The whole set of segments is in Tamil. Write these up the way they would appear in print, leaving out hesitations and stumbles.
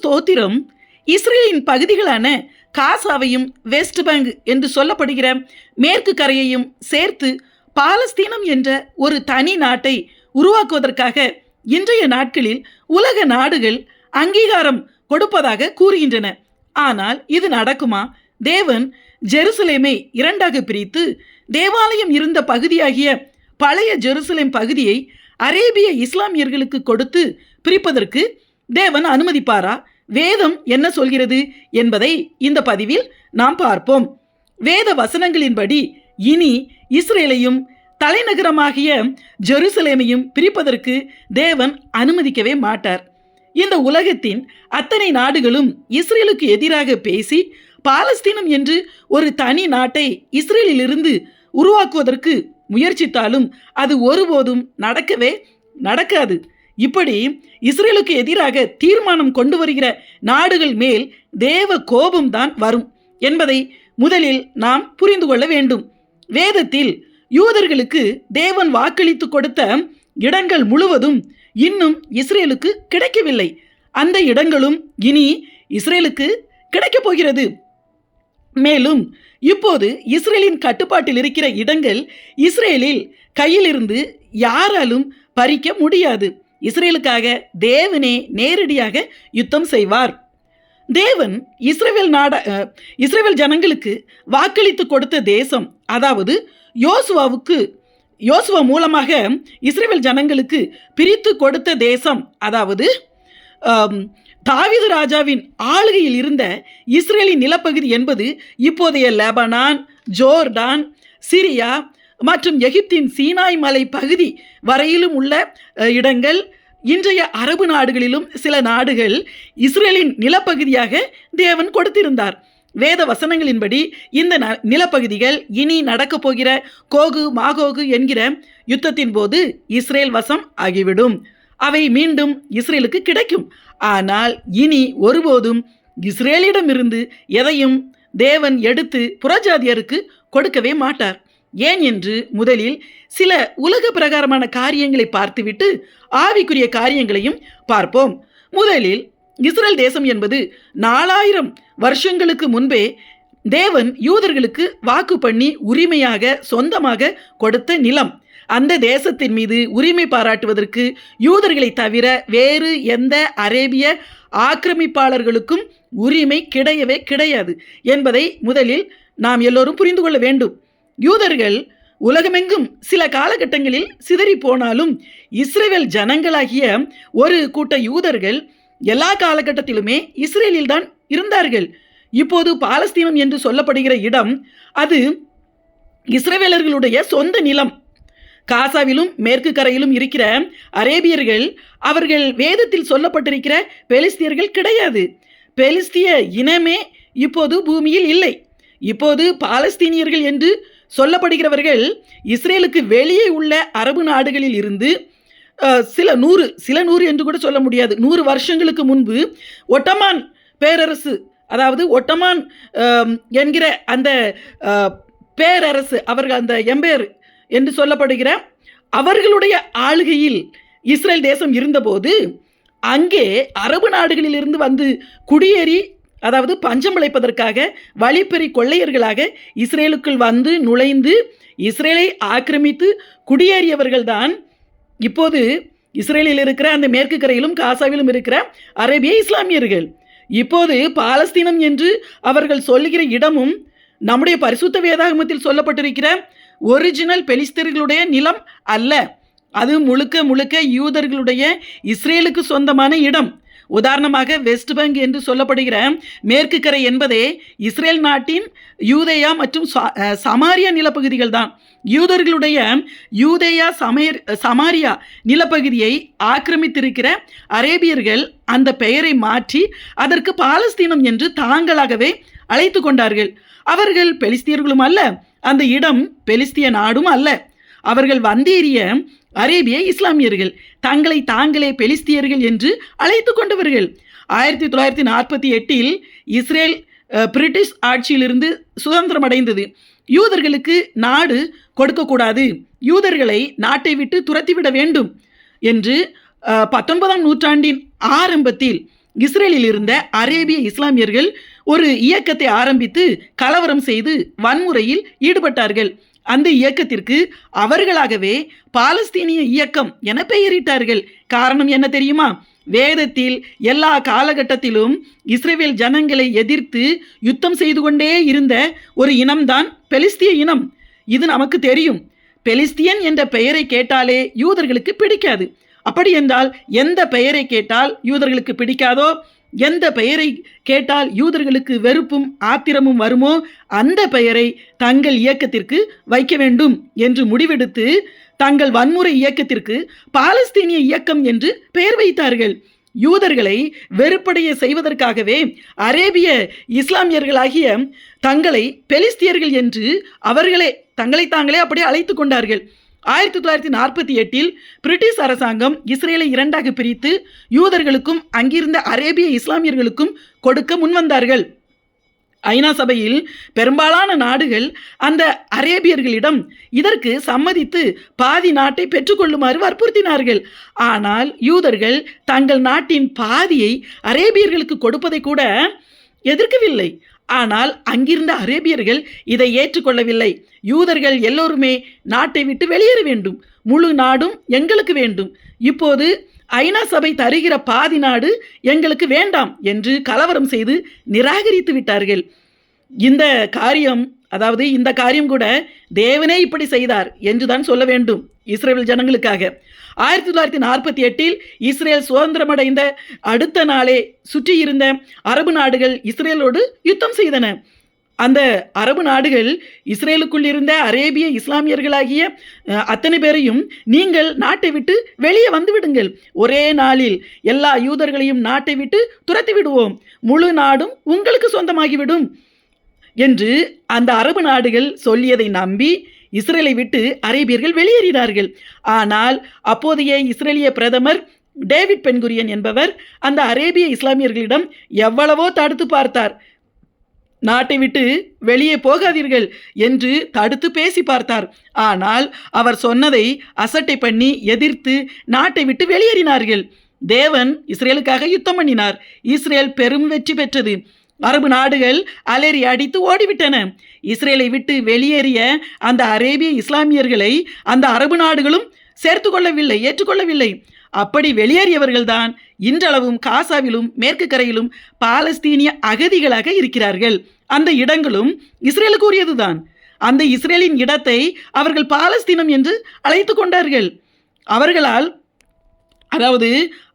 ஸ்தோத்திரம். இஸ்ரேலின் பகுதிகளான காசாவையும் வெஸ்ட் பேங்க் என்று சொல்லப்படுகிற மேற்கு கரையையும் சேர்த்து பாலஸ்தீனம் என்ற ஒரு தனி நாட்டை உருவாக்குவதற்காக இன்றைய நாட்களில் உலக நாடுகள் அங்கீகாரம் கொடுப்பதாக கூறுகின்றன. ஆனால் இது நடக்குமா? தேவன் ஜெருசலேமை இரண்டாக பிரித்து தேவாலயம் இருந்த பகுதியாகிய பழைய ஜெருசலேம் பகுதியை அரேபிய இஸ்லாமியர்களுக்கு கொடுத்து பிரிப்பதற்கு தேவன் அனுமதிப்பாரா? வேதம் என்ன சொல்கிறது என்பதை இந்த பதிவில் நாம் பார்ப்போம். வேத வசனங்களின்படி இனி இஸ்ரேலையும் தலைநகரமாகிய ஜெருசலேமையும் பிரிப்பதற்கு தேவன் அனுமதிக்கவே மாட்டார். இந்த உலகத்தின் அத்தனை நாடுகளும் இஸ்ரேலுக்கு எதிராக பேசி பாலஸ்தீனம் என்று ஒரு தனி நாட்டை இஸ்ரேலிலிருந்து உருவாக்குவதற்கு முயற்சித்தாலும் அது ஒருபோதும் நடக்காது. இப்படி இஸ்ரேலுக்கு எதிராக தீர்மானம் கொண்டு வருகிற நாடுகள் மேல் தேவ கோபம்தான் வரும் என்பதை முதலில் நாம் புரிந்து கொள்ள வேண்டும். வேதத்தில் யூதர்களுக்கு தேவன் வாக்களித்து கொடுத்த இடங்கள் முழுவதும் இன்னும் இஸ்ரேலுக்கு கிடைக்கவில்லை. அந்த இடங்களும் இனி இஸ்ரேலுக்கு கிடைக்கப் போகிறது. மேலும் இப்போது இஸ்ரேலின் கட்டுப்பாட்டில் இருக்கிற இடங்கள் இஸ்ரேலில் கையிலிருந்து யாராலும் பறிக்க முடியாது. இஸ்ரேலுக்காக தேவனே நேரடியாக யுத்தம் செய்வார். தேவன் இஸ்ரேல் ஜனங்களுக்கு வாக்களித்து கொடுத்த தேசம், அதாவது யோசுவா மூலமாக இஸ்ரேல் ஜனங்களுக்கு பிரித்து கொடுத்த தேசம், அதாவது தாவீது ராஜாவின் ஆளுகையில் இருந்த இஸ்ரேலின் நிலப்பகுதி என்பது இப்போதைய லெபனான், ஜோர்டான், சிரியா மற்றும் எகிப்தின் சீனாய் மலை பகுதி வரையிலும் உள்ள இடங்கள். இன்றைய அரபு நாடுகளிலும் சில நாடுகள் இஸ்ரேலின் நிலப்பகுதியாக தேவன் கொடுத்திருந்தார். வேத வசனங்களின்படி இந்த நிலப்பகுதிகள் இனி நடக்கப் போகிற கோகு மாகோகு என்கிற யுத்தத்தின் போது இஸ்ரேல் வசம் ஆகிவிடும். அவை மீண்டும் இஸ்ரேலுக்கு கிடைக்கும். ஆனால் இனி ஒருபோதும் இஸ்ரேலிடமிருந்து எதையும் தேவன் எடுத்து புறஜாதியருக்கு கொடுக்கவே மாட்டார். ஏன் என்று முதலில் சில உலக பிரகாரமான காரியங்களை பார்த்துவிட்டு ஆவிக்குரிய காரியங்களையும் பார்ப்போம். முதலில் இஸ்ரேல் தேசம் என்பது 4000 வருஷங்களுக்கு முன்பே தேவன் யூதர்களுக்கு வாக்கு பண்ணி உரிமையாக சொந்தமாக கொடுத்த நிலம். அந்த தேசத்தின் மீது உரிமை பாராட்டுவதற்கு யூதர்களை தவிர வேறு எந்த அரேபிய ஆக்கிரமிப்பாளர்களுக்கும் உரிமை கிடையவே கிடையாது என்பதை முதலில் நாம் எல்லோரும் புரிந்து கொள்ள வேண்டும். யூதர்கள் உலகமெங்கும் சில காலகட்டங்களில் சிதறி போனாலும் இஸ்ரேல் ஜனங்களாகிய ஒரு கூட்ட யூதர்கள் எல்லா காலகட்டத்திலுமே இஸ்ரேலில் தான் இருந்தார்கள். இப்போது பாலஸ்தீனம் என்று சொல்லப்படுகிற இடம் அது இஸ்ரவேலர்களுடைய சொந்த நிலம். காசாவிலும் மேற்கு கரையிலும் இருக்கிற அரேபியர்கள் அவர்கள் வேதத்தில் சொல்லப்பட்டிருக்கிற பெலிஸ்தியர்கள் கிடையாது. பெலிஸ்திய இனமே இப்போது பூமியில் இல்லை. இப்போது பாலஸ்தீனியர்கள் என்று சொல்லப்படுகிறவர்கள் இஸ்ரேலுக்கு வெளியே உள்ள அரபு நாடுகளில் இருந்து சில நூறு என்று கூட சொல்ல முடியாது, 100 வருஷங்களுக்கு முன்பு ஒட்டமான் பேரரசு, அதாவது ஒட்டமான் என்கிற அந்த பேரரசு, அவர்கள் அந்த எம்பையர் என்று சொல்லப்படுகிற அவர்களுடைய ஆளுகையில் இஸ்ரேல் தேசம் இருந்தபோது அங்கே அரபு நாடுகளில் இருந்து வந்து குடியேறி, அதாவது பஞ்சம் பிழைப்பதற்காக வழிப்பறி கொள்ளையர்களாக இஸ்ரேலுக்குள் வந்து நுழைந்து இஸ்ரேலை ஆக்கிரமித்து குடியேறியவர்கள்தான் இப்போது இஸ்ரேலில் இருக்கிற அந்த மேற்கு கரையிலும் காசாவிலும் இருக்கிற அரேபிய இஸ்லாமியர்கள். இப்போது பாலஸ்தீனம் என்று அவர்கள் சொல்லுகிற இடமும் நம்முடைய பரிசுத்த வேதாகமத்தில் சொல்லப்பட்டிருக்கிற ஒரிஜினல் பெலிஸ்தர்களுடைய நிலம் அல்ல. அது முழுக்க யூதர்களுடைய இஸ்ரேலுக்கு சொந்தமான இடம். உதாரணமாக வெஸ்ட் பேங்க் என்று சொல்லப்படுகிற மேற்கு கரை என்பதே இஸ்ரேல் நாட்டின் யூதேயா மற்றும் சமாரியா நிலப்பகுதிகள் தான். யூதர்களுடைய யூதேயா சமாரியா நிலப்பகுதியை ஆக்கிரமித்திருக்கிற அரேபியர்கள் அந்த பெயரை மாற்றி அதற்கு பாலஸ்தீனம் என்று தாங்களாகவே அழைத்து கொண்டார்கள். அவர்கள் பெலிஸ்தியர்களும் அல்ல, அந்த இடம் பெலிஸ்திய நாடும் அல்ல. அவர்கள் வந்தேறிய அரேபிய இஸ்லாமியர்கள் தங்களை தாங்களே பெலிஸ்தியர்கள் என்று அழைத்து கொண்டவர்கள். 1948 இஸ்ரேல் பிரிட்டிஷ் ஆட்சியிலிருந்து சுதந்திரம் அடைந்தது. யூதர்களுக்கு நாடு கொடுக்கக்கூடாது, யூதர்களை நாட்டை விட்டு துரத்திவிட வேண்டும் என்று 19ஆம் நூற்றாண்டின் ஆரம்பத்தில் இஸ்ரேலில் இருந்த அரேபிய இஸ்லாமியர்கள் ஒரு இயக்கத்தை ஆரம்பித்து கலவரம் செய்து வன்முறையில் ஈடுபட்டார்கள். அந்த இயக்கத்திற்கு அவர்களாகவே பாலஸ்தீனிய இயக்கம் என பெயரிட்டார்கள். காரணம் என்ன தெரியுமா? வேதத்தில் எல்லா காலகட்டத்திலும் இஸ்ரேல் ஜனங்களை எதிர்த்து யுத்தம் செய்து கொண்டே இருந்த ஒரு இனம்தான் பெலிஸ்திய இனம். இது நமக்கு தெரியும். பெலிஸ்தியன் என்ற பெயரை கேட்டாலே யூதர்களுக்கு பிடிக்காது. அப்படி என்றால் எந்த பெயரை கேட்டால் யூதர்களுக்கு பிடிக்காதோ, எந்த பெயரை கேட்டால் யூதர்களுக்கு வெறுப்பும் ஆத்திரமும் வருமோ அந்த பெயரை தங்கள் இயக்கத்திற்கு வைக்க வேண்டும் என்று முடிவெடுத்து தங்கள் வன்முறை இயக்கத்திற்கு பாலஸ்தீனிய இயக்கம் என்று பெயர் வைத்தார்கள். யூதர்களை வெறுப்படைய செய்வதற்காகவே அரேபிய இஸ்லாமியர்களாகிய தங்களை பெலிஸ்தியர்கள் என்று அவர்களே தங்களை தாங்களே அப்படியே அழைத்து கொண்டார்கள். 1948 பிரிட்டிஷ் அரசாங்கம் இஸ்ரேலை இரண்டாக பிரித்து யூதர்களுக்கும் அங்கிருந்த அரேபிய இஸ்லாமியர்களுக்கும் கொடுக்க முன்வந்தார்கள். ஐநா சபையில் பெரும்பாலான நாடுகள் அந்த அரேபியர்களிடம் இதற்கு சம்மதித்து பாதி நாட்டை பெற்றுக்கொள்ளுமாறு வற்புறுத்தினார்கள். ஆனால் யூதர்கள் தங்கள் நாட்டின் பாதியை அரேபியர்களுக்கு கொடுப்பதை கூட எதிர்க்கவில்லை. ஆனால் அங்கிருந்த அரேபியர்கள் இதை ஏற்றுக்கொள்ளவில்லை. யூதர்கள் எல்லோருமே நாட்டை விட்டு வெளியேற வேண்டும், முழு நாடும் எங்களுக்கு வேண்டும், இப்போது ஐநா சபை தருகிற பாதி நாடு எங்களுக்கு வேண்டாம் என்று கலவரம் செய்து நிராகரித்து விட்டார்கள். இந்த காரியம் கூட தேவனே இப்படி செய்தார் என்றுதான் சொல்ல வேண்டும் இஸ்ரேல் ஜனங்களுக்காக. 1948 இஸ்ரேல் சுதந்திரமடைந்த அடுத்த நாளே சுற்றியிருந்த அரபு நாடுகள் இஸ்ரேலோடு யுத்தம் செய்தன. அந்த அரபு நாடுகள் இஸ்ரேலுக்குள் இருந்த அரேபிய இஸ்லாமியர்களாகிய அத்தனை பேரையும் நீங்கள் நாட்டை விட்டு வெளியே வந்து விடுங்கள், ஒரே நாளில் எல்லா யூதர்களையும் நாட்டை விட்டு துரத்தி விடுவோம், முழு நாடும் உங்களுக்கு சொந்தமாகிவிடும் என்று அந்த அரபு நாடுகள் சொல்லியதை நம்பி இஸ்ரேலை விட்டு அரேபியர்கள் வெளியேறினார்கள். ஆனால் அப்போதைய இஸ்ரேலிய பிரதமர் டேவிட் பென்குரியன் என்பவர் அந்த அரேபிய இஸ்லாமியர்களிடம் எவ்வளவோ தடுத்து பார்த்தார். நாட்டை விட்டு வெளியே போகாதீர்கள் என்று தடுத்து பேசி பார்த்தார். ஆனால் அவர் சொன்னதை அசட்டை பண்ணி எதிர்த்து நாட்டை விட்டு வெளியேறினார்கள். தேவன் இஸ்ரேலுக்காக யுத்தம் பண்ணினார். இஸ்ரேல் பெரும் வெற்றி பெற்றது. அரபு நாடுகள் அலறி அடித்து ஓடிவிட்டன. இஸ்ரேலை விட்டு வெளியேறிய அந்த அரேபிய இஸ்லாமியர்களை அந்த அரபு நாடுகளும் சேர்த்து கொள்ளவில்லை, ஏற்றுக்கொள்ளவில்லை. அப்படி வெளியேறியவர்கள்தான் இன்றளவும் காசாவிலும் மேற்கு கரையிலும் பாலஸ்தீனிய அகதிகளாக இருக்கிறார்கள். அந்த இடங்களும் இஸ்ரேலுக்கு உரியதுதான். அந்த இஸ்ரேலின் இடத்தை அவர்கள் பாலஸ்தீனம் என்று அழைத்து கொண்டார்கள்.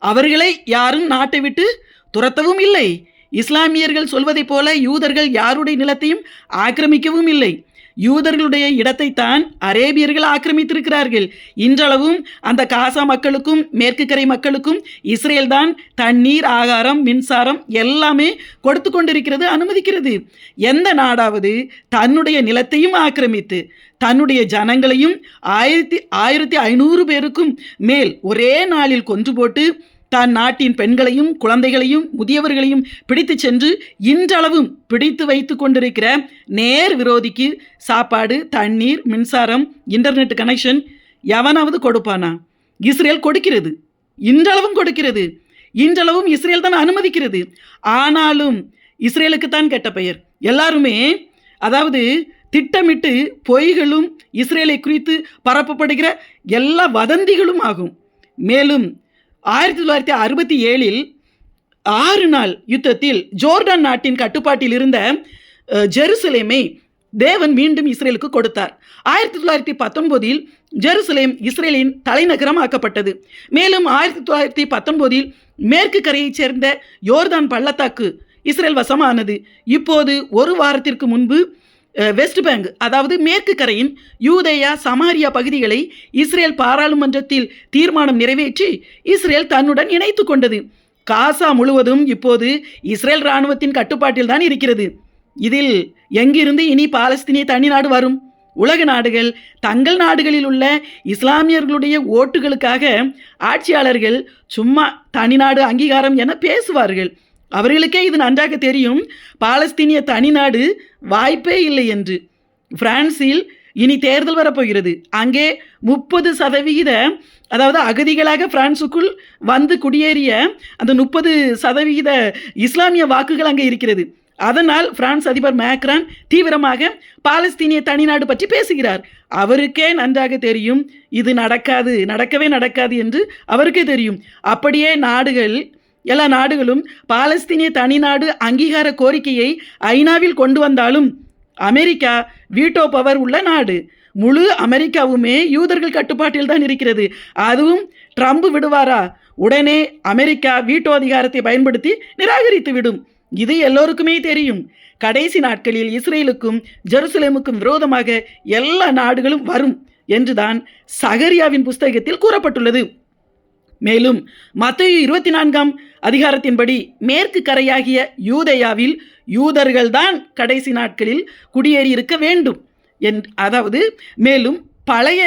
அவர்களை யாரும் நாட்டை விட்டு துரத்தவும் இல்லை. இஸ்லாமியர்கள் சொல்வதைப் போல யூதர்கள் யாருடைய நிலத்தையும் ஆக்கிரமிக்கவும் இல்லை. யூதர்களுடைய இடத்தைத்தான் அரேபியர்கள் ஆக்கிரமித்திருக்கிறார்கள். இன்றளவும் அந்த காசா மக்களுக்கும் மேற்கு கரை மக்களுக்கும் இஸ்ரேல் தான் தண்ணீர், ஆகாரம், மின்சாரம் எல்லாமே கொடுத்து கொண்டிருக்கிறது, அனுமதிக்கிறது. எந்த நாடாவது தன்னுடைய நிலத்தையும் ஆக்கிரமித்து தன்னுடைய ஜனங்களையும் 1500 பேருக்கும் மேல் ஒரே நாளில் கொன்று போட்டு தன் நாட்டின் பெண்களையும் குழந்தைகளையும் முதியவர்களையும் பிடித்து சென்று இன்றளவும் பிடித்து வைத்து கொண்டிருக்கிற நேர் விரோதிக்கு சாப்பாடு, தண்ணீர், மின்சாரம், இன்டர்நெட் கனெக்ஷன் எவனாவது கொடுப்பானா? இஸ்ரேல் கொடுக்கிறது, இன்றளவும் கொடுக்கிறது. இன்றளவும் இஸ்ரேல் தான் அனுமதிக்கிறது. ஆனாலும் இஸ்ரேலுக்குத்தான் கெட்ட பெயர். எல்லாருமே திட்டமிட்டு பொய்களும் இஸ்ரேலை குறித்து பரப்பப்படுகிற எல்லா வதந்திகளும் ஆகும். மேலும் 1967 6 நாள் யுத்தத்தில் ஜோர்டான் நாட்டின் கட்டுப்பாட்டில் இருந்த ஜெருசலேமை தேவன் மீண்டும் இஸ்ரேலுக்கு கொடுத்தார். 1919 ஜெருசலேம் இஸ்ரேலின் தலைநகரம் ஆக்கப்பட்டது. மேலும் 1919 மேற்கு கரையைச் சேர்ந்த யோர்தான் பள்ளத்தாக்கு இஸ்ரேல் வசமானது. இப்போது ஒரு வாரத்திற்கு முன்பு வெஸ்ட் பேங்க் மேற்கு கரையின் யூதேயா, சமாரியா பகுதிகளை இஸ்ரேல் பாராளுமன்றத்தில் தீர்மானம் நிறைவேற்றி இஸ்ரேல் தன்னுடன் இணைத்து கொண்டது. காசா முழுவதும் இப்போது இஸ்ரேல் இராணுவத்தின் கட்டுப்பாட்டில் தான் இருக்கிறது. இதில் எங்கிருந்து இனி பாலஸ்தீனிய தனி நாடு வரும்? உலக நாடுகள் தங்கள் நாடுகளில் உள்ள இஸ்லாமியர்களுடைய ஓட்டுகளுக்காக ஆட்சியாளர்கள் சும்மா தனிநாடு அங்கீகாரம் என பேசுவார்கள். அவர்களுக்கே இது நன்றாக தெரியும் பாலஸ்தீனிய தனிநாடு வாய்ப்பே இல்லை என்று. பிரான்சில் இனி தேர்தல் வரப்போகிறது. அங்கே 30% அதாவது அகதிகளாக பிரான்சுக்குள் வந்து குடியேறிய அந்த 30% இஸ்லாமிய வாக்குகள் அங்கே இருக்கிறது. அதனால் பிரான்ஸ் அதிபர் மேக்ரான் தீவிரமாக பாலஸ்தீனிய தனிநாடு பற்றி பேசுகிறார். அவருக்கே நன்றாக தெரியும் இது நடக்கவே நடக்காது என்று அவருக்கே தெரியும். அப்படியே எல்லா நாடுகளும் பாலஸ்தீனிய தனிநாடு அங்கீகார கோரிக்கையை ஐநாவில் கொண்டு வந்தாலும் அமெரிக்கா வீட்டோ பவர் உள்ள நாடு. முழு அமெரிக்காவுமே யூதர்கள் கட்டுப்பாட்டில் தான் இருக்கிறது. அதுவும் ட்ரம்ப் விடுவாரா? உடனே அமெரிக்கா வீட்டோ அதிகாரத்தை பயன்படுத்தி நிராகரித்து விடும். இது எல்லோருக்குமே தெரியும். கடைசி நாட்களில் இஸ்ரேலுக்கும் ஜெருசலேமுக்கும் விரோதமாக எல்லா நாடுகளும் வரும் என்றுதான் சகரியாவின் புஸ்தகத்தில் கூறப்பட்டுள்ளது. மேலும் மத்தேயு 24 அதிகாரத்தின்படி மேற்கு கரையாகிய யூதேயாவில் யூதர்கள்தான் கடைசி நாட்களில் குடியேறி இருக்க வேண்டும். அதாவது மேலும் பழைய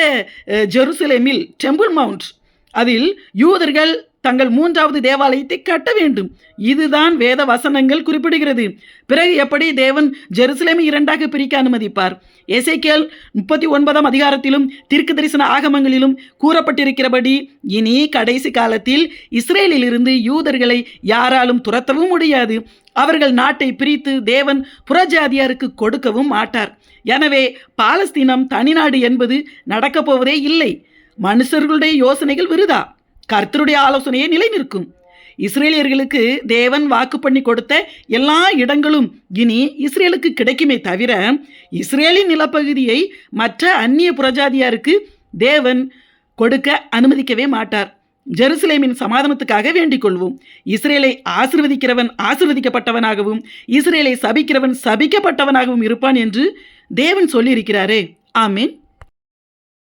ஜெருசலேமில் டெம்பிள் மவுண்ட் அதில் யூதர்கள் தங்கள் 3வது தேவாலயத்தை கட்ட வேண்டும். இதுதான் வேத வசனங்கள் குறிப்பிடுகிறது. பிறகு எப்படி தேவன் ஜெருசலேமை 2ஆக பிரிக்க அனுமதிப்பார்? எசேக்கியேல் 39 அதிகாரத்திலும் தீர்க்க தரிசன ஆகமங்களிலும் கூறப்பட்டிருக்கிறபடி இனி கடைசி காலத்தில் இஸ்ரேலில் இருந்து யூதர்களை யாராலும் துரத்தவும் முடியாது. அவர்கள் நாட்டை பிரித்து தேவன் புறஜாதியாருக்கு கொடுக்கவும் மாட்டார். எனவே பாலஸ்தீனம் தனிநாடு என்பது நடக்கப் போவதே இல்லை. மனுஷர்களுடைய யோசனைகள் விருதா. கர்த்தருடைய ஆலோசனையை நிலை நிற்கும். இஸ்ரேலியர்களுக்கு தேவன் வாக்கு பண்ணி கொடுத்த எல்லா இடங்களும் இனி இஸ்ரேலுக்கு கிடைக்குமே தவிர இஸ்ரேலின் நிலப்பகுதியை மற்ற அந்நிய புறஜாதியாருக்கு தேவன் கொடுக்க அனுமதிக்கவே மாட்டார். ஜெருசலேமின் சமாதானத்துக்காக வேண்டிக் கொள்வோம். இஸ்ரேலை ஆசீர்வதிக்கிறவன் ஆசீர்வதிக்கப்பட்டவனாகவும் இஸ்ரேலை சபிக்கிறவன் சபிக்கப்பட்டவனாகவும் இருப்பான் என்று தேவன் சொல்லியிருக்கிறாரே. ஆமீன்.